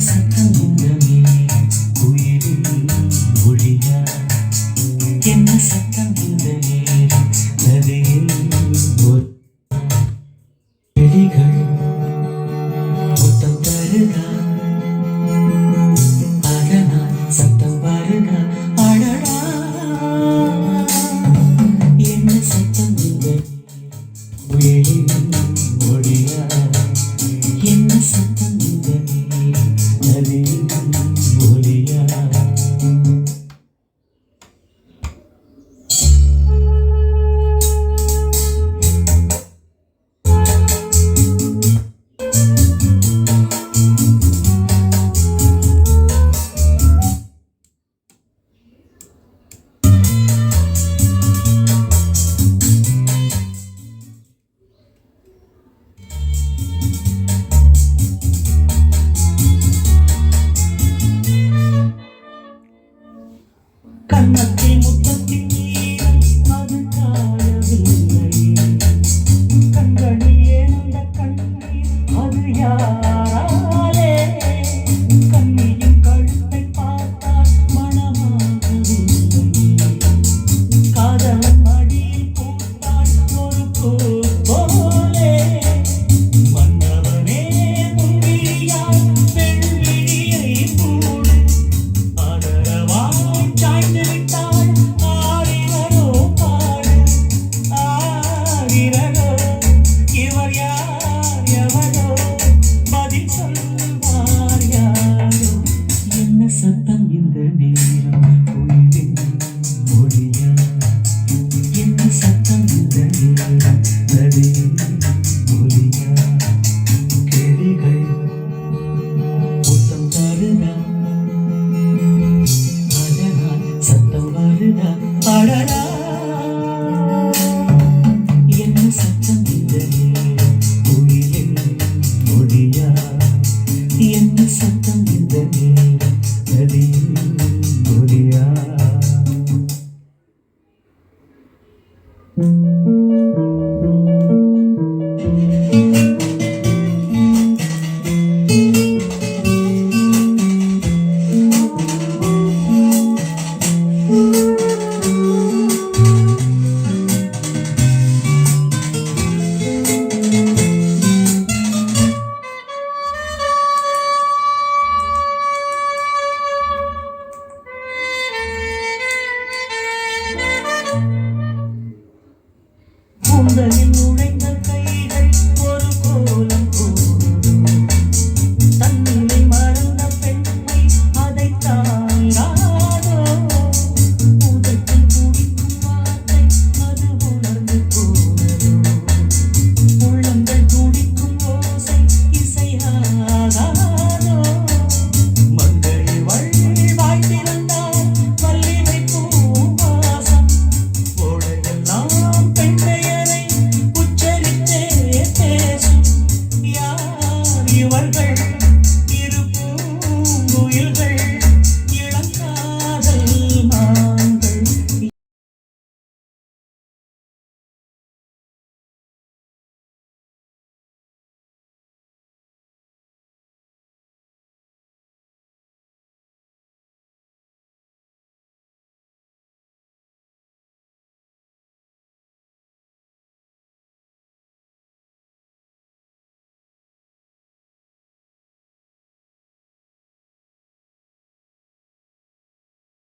சத்தம் இந்த நேரம் உயிரில் மொழியா? என்ன சத்தம் இந்த நேரம் நதியில் ஒரு செடிகள் முத்தம் தருகா? அதனால் சத்தம் வருகா? அடடா என்ன சத்தம் இந்த உயிரில் மொழியா? என்ன சத்தம் இந்த நதியில் மொழியா? கண்ணத்தில் முத்தத்தின் ஈரம் அது காயவில்லையே, கண்களில் ஏனந்த கண்ணீர் அது யாராலே? கண்ணியின் கழுத்தை பார்த்தால் மனமாகவில்லையே, காதலன் மடியில் பூத்தாள் ஒரு பூ போலே. மன்னவனே முன்விழியால் பெண்விழியை மூடு, ஆதரவாய் சாய்ந்து விட்டாள் ஆரிரரோ பாடு. ஆரிரரோ இவர் யார் எவரோ, பதில் சொல்வார் யாரோ? என்ன சத்தம் இந்த நேரம் உயிரின் மொழியா? என்ன சத்தம் இந்த நேரம் நதியின் மொழியா? கிளிகள் முத்தம் தருகா? அதனால் சத்தம் வருகா? அடடா